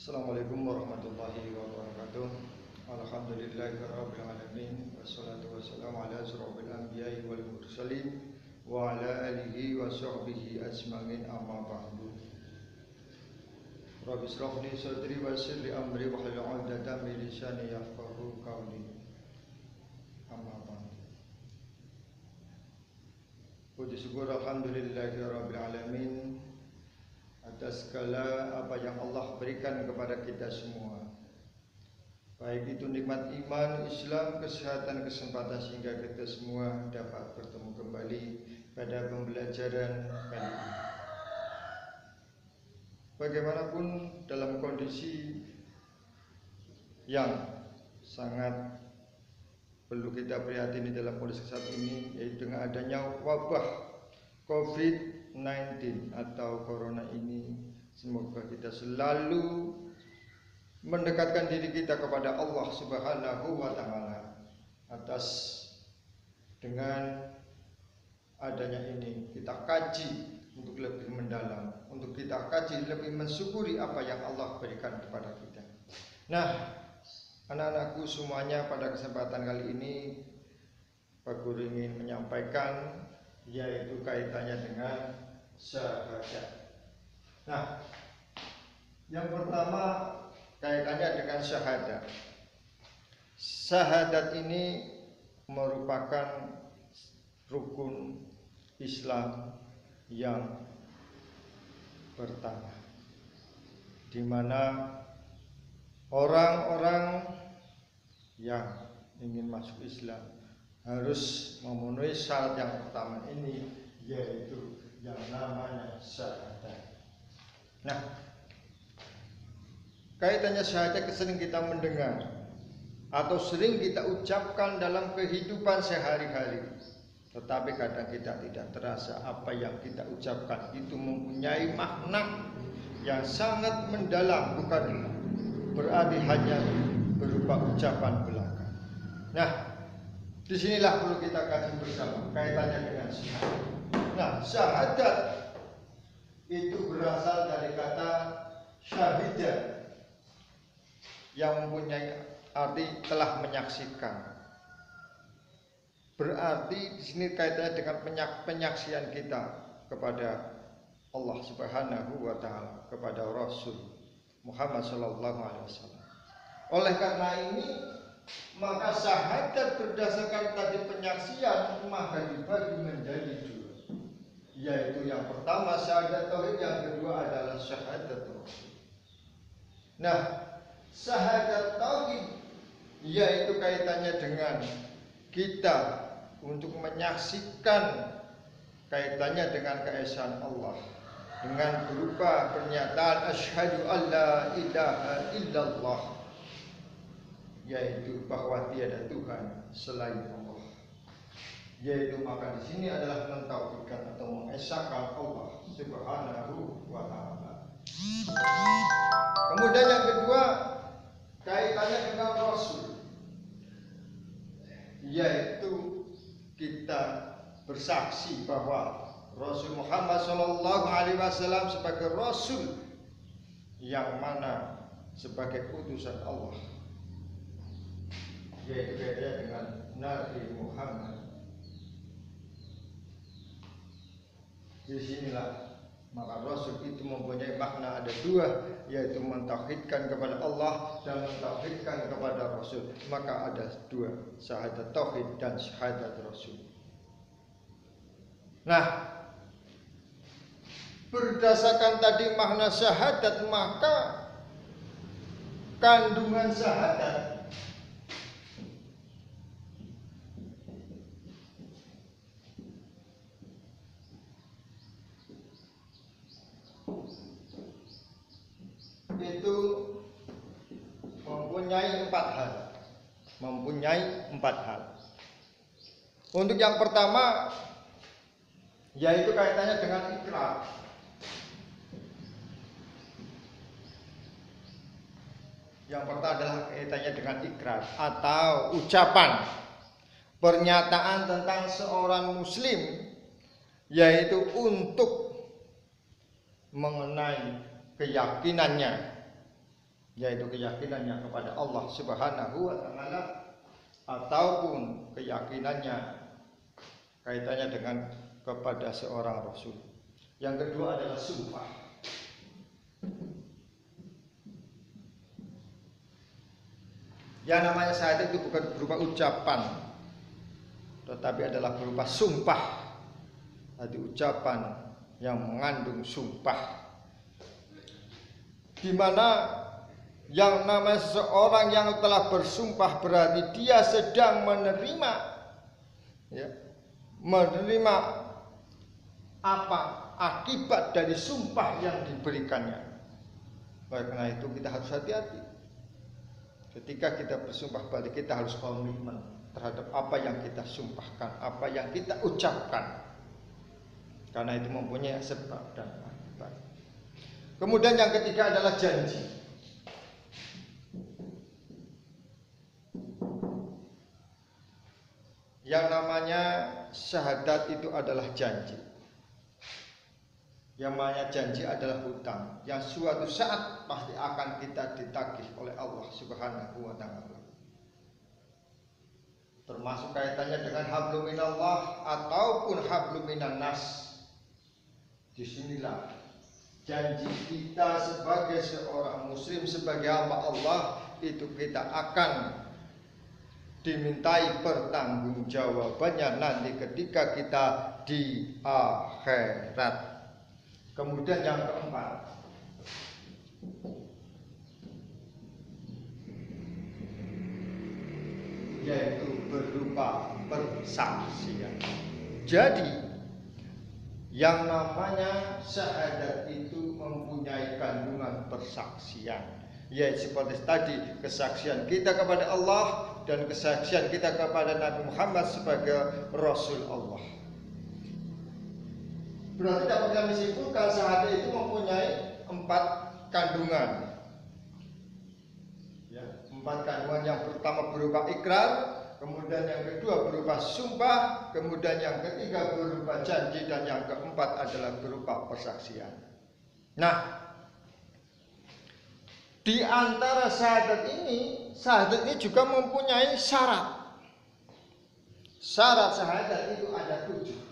Assalamualaikum warahmatullahi wabarakatuh. Alhamdulillahirabbil alamin wassalatu wassalamu ala asyrofil anbiya'i wal mursalin wa ala alihi wa sahbihi ajmain amma ba'du. Rabbi shrah li sadri wa yassir li amri wahlul 'uqdatam min lisani yafqahu qawli. Amma ba'du. Puji syukur alhamdulillahirabbil alamin atas segala apa yang Allah berikan kepada kita semua, baik itu nikmat iman, Islam, kesehatan, kesempatan, sehingga kita semua dapat bertemu kembali pada pembelajaran kali ini. Bagaimanapun dalam kondisi yang sangat perlu kita prihatini dalam kondisi saat ini, yaitu dengan adanya wabah COVID-19 atau Corona ini, semoga kita selalu mendekatkan diri kita kepada Allah Subhanahu wa Ta'ala. Atas dengan adanya ini, kita kaji untuk lebih mendalam, untuk kita kaji lebih mensyukuri apa yang Allah berikan kepada kita. Nah, anak-anakku semuanya, pada kesempatan kali ini Pak Guru ingin menyampaikan, yaitu kaitannya dengan syahadat. Nah, yang pertama kaitannya dengan syahadat. Syahadat ini merupakan rukun Islam yang pertama, di mana orang-orang yang ingin masuk Islam harus memenuhi syarat yang pertama ini, yaitu yang namanya syahadat. Nah, kaitannya syahadat sering kita mendengar atau sering kita ucapkan dalam kehidupan sehari-hari, tetapi kadang kita tidak terasa apa yang kita ucapkan itu mempunyai makna yang sangat mendalam, bukan berarti hanya berupa ucapan belaka. Nah, disinilah perlu kita kaji bersama kaitannya dengan syahadat. Nah, syahadat itu berasal dari kata syahidah yang mempunyai arti telah menyaksikan. Berarti di sini kaitannya dengan penyaksian kita kepada Allah Subhanahu wa Ta'ala, kepada Rasul Muhammad sallallahu alaihi wasallam. Oleh karena ini, maka syahadat berdasarkan tadi penyaksian maka dibagi menjadi dua, yaitu yang pertama syahadat tauhid, yang kedua adalah syahadat rasul. Nah, syahadat tauhid yaitu kaitannya dengan kita untuk menyaksikan kaitannya dengan keesaan Allah dengan berupa pernyataan asyhadu alla ilaha illallah, yaitu bahwa tiada Tuhan selain Allah. Yaitu maka di sini adalah mentauhidkan atau mengesahkan Allah Subhanahu wa Ta'ala. Kemudian yang kedua kaitannya dengan Rasul, yaitu kita bersaksi bahwa Rasul Muhammad sallallahu alaihi wasallam sebagai Rasul yang mana sebagai utusan Allah, yaitu kaitannya dengan Nabi Muhammad. Disinilah maka Rasul itu mempunyai makna ada dua, yaitu mentauhidkan kepada Allah dan mentauhidkan kepada Rasul. Maka ada dua, syahadat tauhid dan syahadat Rasul. Nah, berdasarkan tadi makna syahadat, maka kandungan syahadat itu mempunyai empat hal. Untuk yang pertama, yaitu kaitannya dengan ikrar. Yang pertama adalah kaitannya dengan ikrar atau ucapan, pernyataan tentang seorang muslim, yaitu untuk mengenai keyakinannya yaitu keyakinannya kepada Allah Subhanahu wa taala ataupun keyakinannya kaitannya dengan kepada seorang rasul. Yang kedua adalah sumpah. Yang namanya syahadat itu bukan berupa ucapan, tetapi adalah berupa sumpah. Jadi ucapan yang mengandung sumpah, di mana yang namanya seseorang yang telah bersumpah berarti dia sedang menerima, ya, menerima apa akibat dari sumpah yang diberikannya. Karena itu kita harus hati-hati. Ketika kita bersumpah berarti kita harus komitmen terhadap apa yang kita sumpahkan, apa yang kita ucapkan. Karena itu mempunyai sebab dan akibat. Kemudian yang ketiga adalah janji. Yang namanya syahadat itu adalah janji. Yang namanya janji adalah hutang yang suatu saat pasti akan kita ditagih oleh Allah Subhanahu wa taala. Termasuk kaitannya dengan hablum minallah ataupun hablum minan nas. Disinilah janji kita sebagai seorang muslim, sebagai hamba Allah, itu kita akan dimintai pertanggungjawabannya nanti ketika kita di akhirat. Kemudian yang keempat, yaitu berupa persaksian. Jadi yang namanya syahadat itu mempunyai kandungan persaksian, yaitu seperti tadi kesaksian kita kepada Allah dan kesaksian kita kepada Nabi Muhammad sebagai Rasul Allah. Berarti dapat kami simpulkan syahadat itu mempunyai 4 kandungan. Ya, 4 kandungan. Yang pertama berupa ikrar, kemudian yang kedua berupa sumpah, kemudian yang ketiga berupa janji, dan yang keempat adalah berupa persaksian. Nah, di antara syahadat ini juga mempunyai syarat. Syarat syahadat itu ada 7.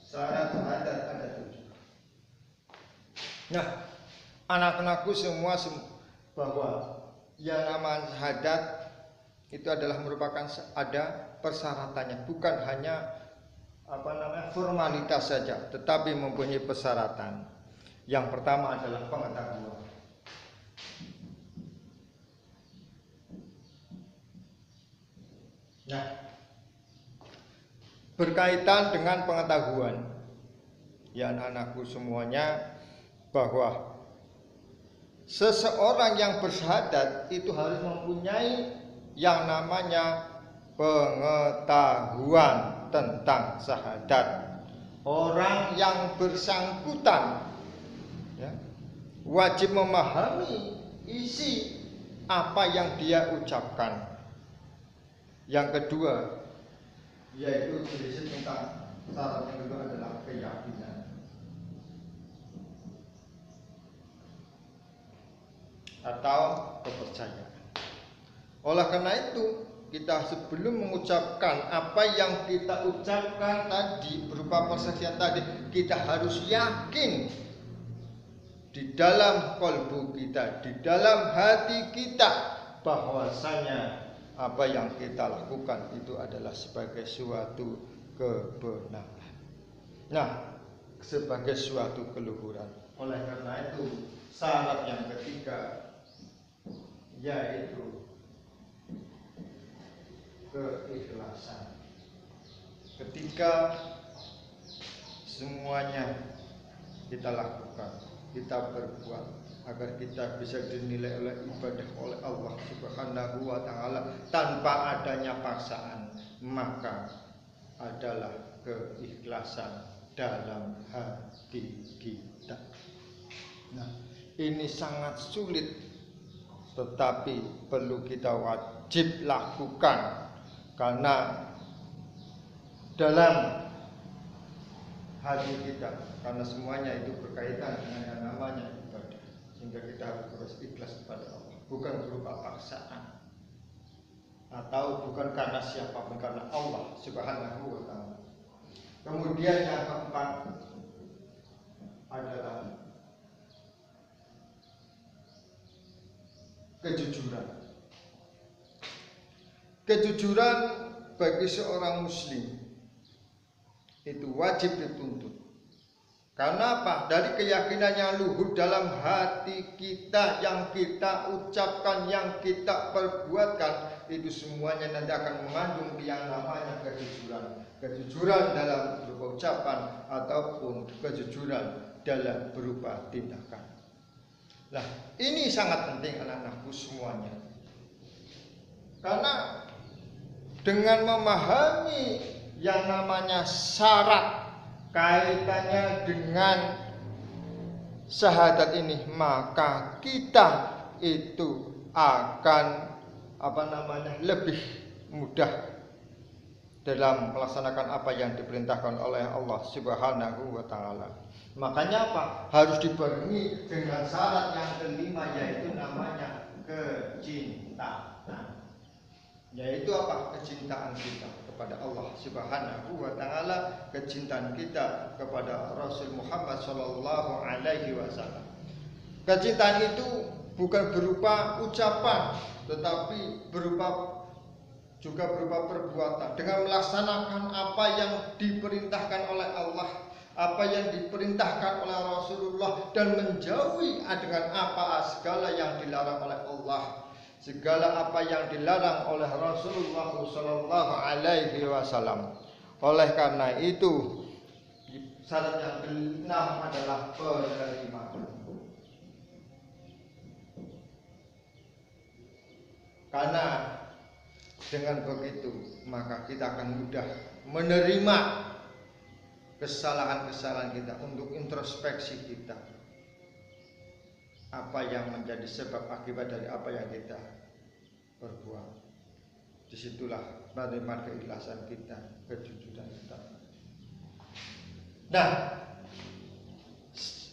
Syarat syahadat ada 7. Nah, anak-anakku semua bahwa yang namanya syahadat itu adalah merupakan ada persyaratannya, bukan hanya formalitas saja, tetapi mempunyai persyaratan. Yang pertama adalah pengetahuan. Nah, berkaitan dengan pengetahuan, ya anak-anakku semuanya, bahwa seseorang yang bersyahadat itu harus mempunyai yang namanya pengetahuan tentang syahadat. Orang yang bersangkutan, ya, wajib memahami isi apa yang dia ucapkan. Yang kedua, yaitu berisi tentang syarat yang kedua adalah keyakinan. Atau kepercayaan. Oleh karena itu, kita sebelum mengucapkan apa yang kita ucapkan tadi berupa persaksian tadi, kita harus yakin di dalam kalbu kita, di dalam hati kita, bahwasanya apa yang kita lakukan itu adalah sebagai suatu kebenaran. Nah, sebagai suatu keluhuran. Oleh karena itu, syarat yang ketiga yaitu keikhlasan. Ketika semuanya kita lakukan, kita berbuat agar kita bisa dinilai oleh ibadah oleh Allah Subhanahu wa taala tanpa adanya paksaan, maka adalah keikhlasan dalam hati kita. Nah, ini sangat sulit, tetapi perlu kita wajib lakukan, karena dalam hati kita, karena semuanya itu berkaitan dengan yang namanya ibadah, sehingga kita harus ikhlas kepada Allah, bukan berupa paksaan atau bukan karena siapapun, karena Allah Subhanahu wa ta'ala. Kemudian yang keempat adalah kejujuran. Kejujuran bagi seorang muslim itu wajib dituntut. Karena apa? Dari keyakinan yang luhur dalam hati kita, yang kita ucapkan, yang kita perbuatkan, itu semuanya nanti akan mengandung yang namanya kejujuran. Kejujuran dalam berupa ucapan ataupun kejujuran dalam berupa tindakan. Nah, ini sangat penting anak-anakku semuanya. Karena dengan memahami yang namanya syarat kaitannya dengan syahadat ini, maka kita itu akan lebih mudah dalam melaksanakan apa yang diperintahkan oleh Allah Subhanahu wa ta'ala. Makanya apa? Harus dibarengi dengan syarat yang kelima, yaitu namanya kecintaan. Yaitu apa? Kecintaan kita kepada Allah Subhanahu wa ta'ala, kecintaan kita kepada Rasul Muhammad sallallahu alaihi wasallam. Kecintaan itu bukan berupa ucapan, tetapi juga berupa perbuatan, dengan melaksanakan apa yang diperintahkan oleh Allah, apa yang diperintahkan oleh Rasulullah, dan menjauhi dengan apa segala yang dilarang oleh Allah, segala apa yang dilarang oleh Rasulullah sallallahu alaihi wasallam. Oleh karena itu, syarat yang keenam adalah penerimaan. Karena dengan begitu maka kita akan mudah menerima kesalahan-kesalahan kita, untuk introspeksi kita, apa yang menjadi sebab akibat dari apa yang kita perbuat. Disitulah menerima keikhlasan kita, kejujuran kita. Nah,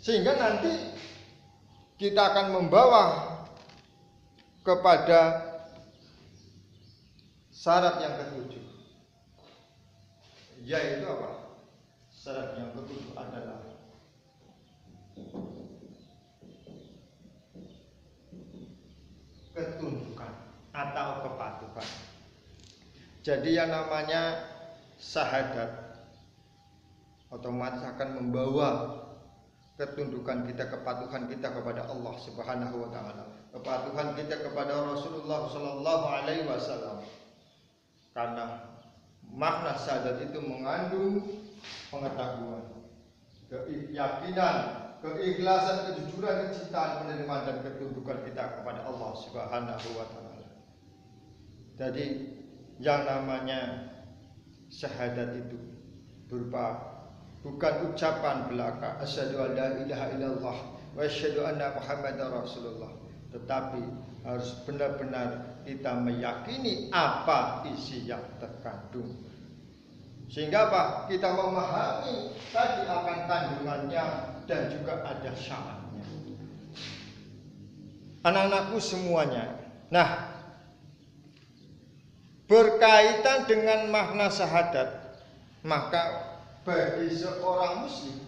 sehingga nanti kita akan membawa kepada syarat yang ketujuh, yaitu apa? Syarat yang ketujuh adalah ketundukan atau kepatuhan. Jadi yang namanya syahadat otomatis akan membawa ketundukan kita, kepatuhan kita kepada Allah Subhanahu wa ta'ala, kepatuhan kita kepada Rasulullah sallallahu alaihi wasallam. Karena makna syahadat itu mengandung pengetahuan, keyakinan, keikhlasan, kejujuran, kecintaan, penerimaan, dan ketundukan kita kepada Allah Subhanahu wa ta'ala. Jadi yang namanya syahadat itu berupa bukan ucapan belaka asyhadu an la ilaha illallah wa asyhadu anna muhammadar rasulullah, tetapi harus benar-benar kita meyakini apa isi yang terkandung, sehingga apa? Kita memahami tadi akan kandungannya dan juga ada syaratnya. Anak-anakku semuanya, nah, berkaitan dengan makna syahadat, maka bagi seorang muslim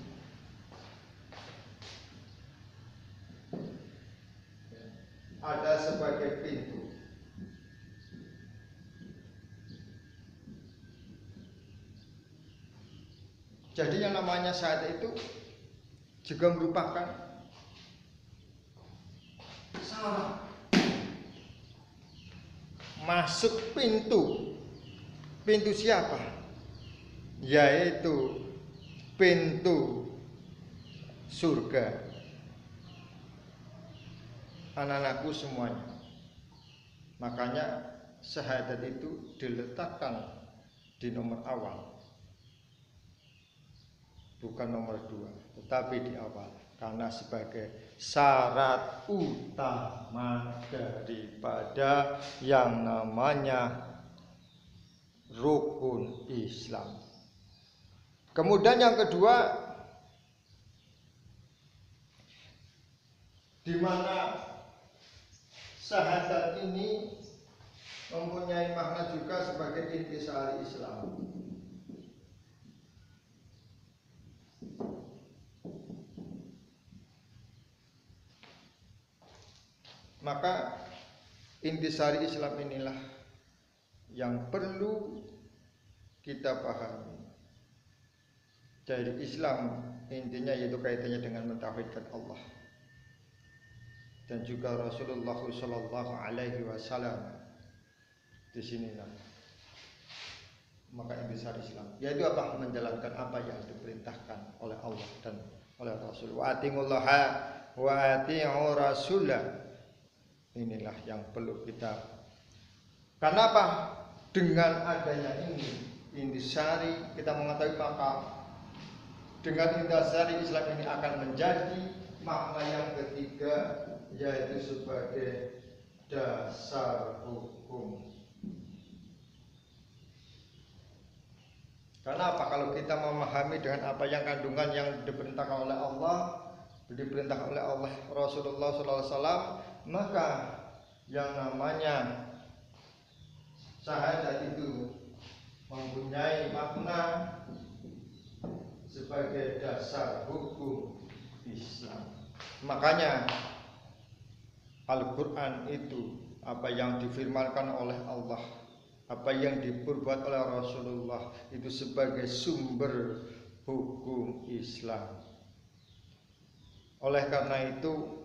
ada sebagai pintu. Jadi yang namanya syahadat itu juga merupakan syarat masuk pintu. Pintu siapa? Yaitu pintu surga. Anak-anakku semuanya, makanya syahadat itu diletakkan di nomor awal, bukan nomor 2, tetapi di awal, karena sebagai syarat utama daripada yang namanya rukun Islam. Kemudian yang kedua, di mana syahadat ini mempunyai makna juga sebagai intisari Islam. Maka intisari Islam inilah yang perlu kita pahami. Jadi Islam intinya yaitu kaitannya dengan mentauhidkan Allah dan juga Rasulullah Sallallahu Alaihi Wasallam. Di sinilah maka intisari Islam yaitu apa? Menjalankan apa yang diperintahkan oleh Allah dan oleh Rasul. Wa atiullaha wa ati'ur rasulah. Inilah yang perlu kita. Kenapa? Dengan adanya ini intisari kita mengetahui maka dengan intisari Islam ini akan menjadi makna yang ketiga yaitu sebagai dasar hukum. Karena apa? Kalau kita memahami dengan apa yang kandungan yang diperintahkan oleh Allah, diperintahkan oleh Allah Rasulullah SAW, maka yang namanya syahadat itu mempunyai makna sebagai dasar hukum Islam. Makanya Al-Quran itu apa yang difirmankan oleh Allah, apa yang diperbuat oleh Rasulullah itu sebagai sumber hukum Islam. Oleh karena itu,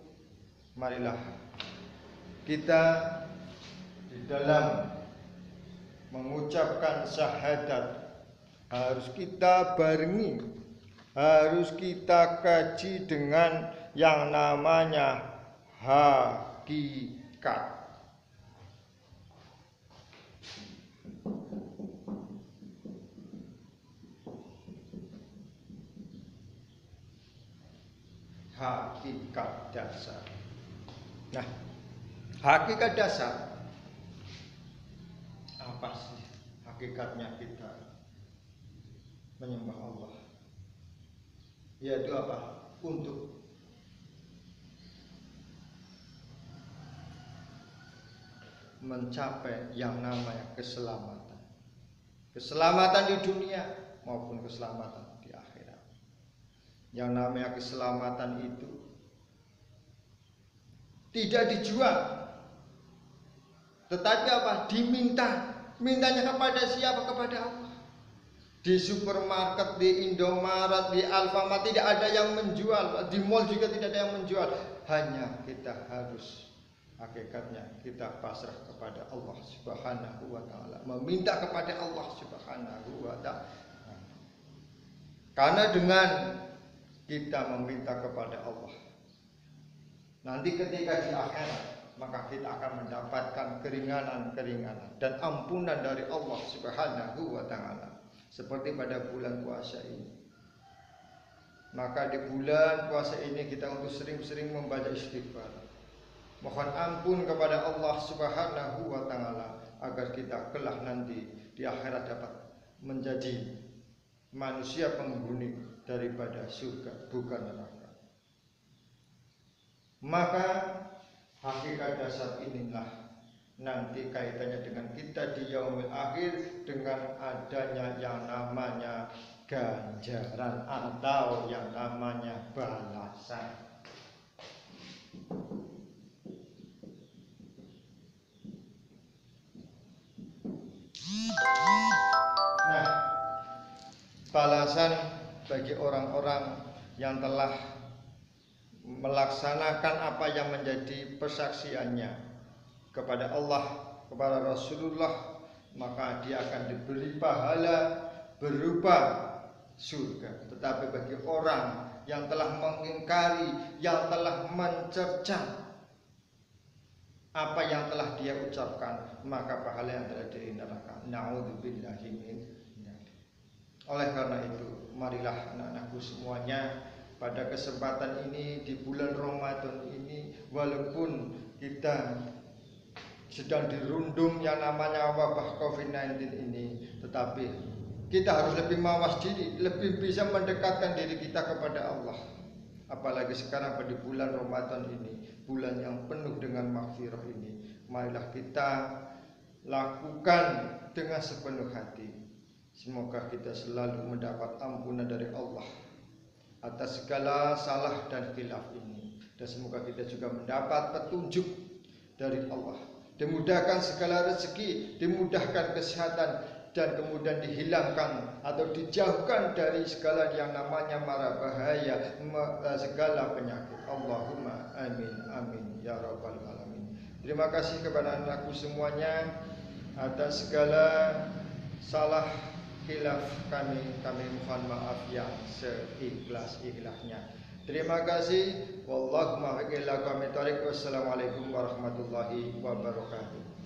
marilah kita di dalam mengucapkan syahadat harus kita barengi, harus kita kaji dengan yang namanya hakikat. Hakikat dasar. Nah, hakikat dasar apa sih hakikatnya kita menyembah Allah? Yaitu apa? Untuk mencapai yang namanya keselamatan. Keselamatan di dunia maupun keselamatan di akhirat. Yang namanya keselamatan itu tidak dijual, tetapi apa? Diminta. Mintanya kepada siapa? Kepada Allah. Di supermarket, di Indomaret, di Alfamart tidak ada yang menjual. Di mall juga tidak ada yang menjual. Hanya kita harus hakikatnya kita pasrah kepada Allah Subhanahu wa taala, meminta kepada Allah Subhanahu wa taala. Karena dengan kita meminta kepada Allah, nanti ketika di akhirat maka kita akan mendapatkan keringanan-keringanan dan ampunan dari Allah Subhanahu wa taala. Seperti pada bulan puasa ini. Maka di bulan puasa ini kita untuk sering-sering membaca istighfar. Mohon ampun kepada Allah Subhanahu wa taala agar kita kelak nanti di akhirat dapat menjadi manusia penghuni daripada surga bukan neraka. Maka hakikat dasar inilah nanti kaitannya dengan kita di yaumil akhir dengan adanya yang namanya ganjaran atau yang namanya balasan. Nah, balasan bagi orang-orang yang telah melaksanakan apa yang menjadi persaksiannya kepada Allah, kepada Rasulullah, maka dia akan diberi pahala berupa surga. Tetapi bagi orang yang telah mengingkari, yang telah mencerca apa yang telah dia ucapkan, maka pahala yang telah di neraka. Na'udzubillahi min dzalik. Oleh karena itu, marilah anak-anakku semuanya pada kesempatan ini di bulan Ramadan ini, walaupun kita sedang dirundung yang namanya wabah COVID-19 ini, tetapi kita harus lebih mawas diri, lebih bisa mendekatkan diri kita kepada Allah. Apalagi sekarang pada bulan Ramadan ini, bulan yang penuh dengan maghfirah ini, marilah kita lakukan dengan sepenuh hati. Semoga kita selalu mendapat ampunan dari Allah atas segala salah dan khilaf ini, dan semoga kita juga mendapat petunjuk dari Allah, dimudahkan segala rezeki, dimudahkan kesehatan, dan kemudian dihilangkan atau dijauhkan dari segala yang namanya mara bahaya, segala penyakit. Allahumma amin amin ya rabbal alamin. Terima kasih kepada anakku semuanya atas segala salah khilaf kami mohon maaf yang seikhlas-ikhlasnya. Terima kasih. Wallahu muwaffiq ila aqwamit thoriq. Wassalamualaikum warahmatullahi wabarakatuh.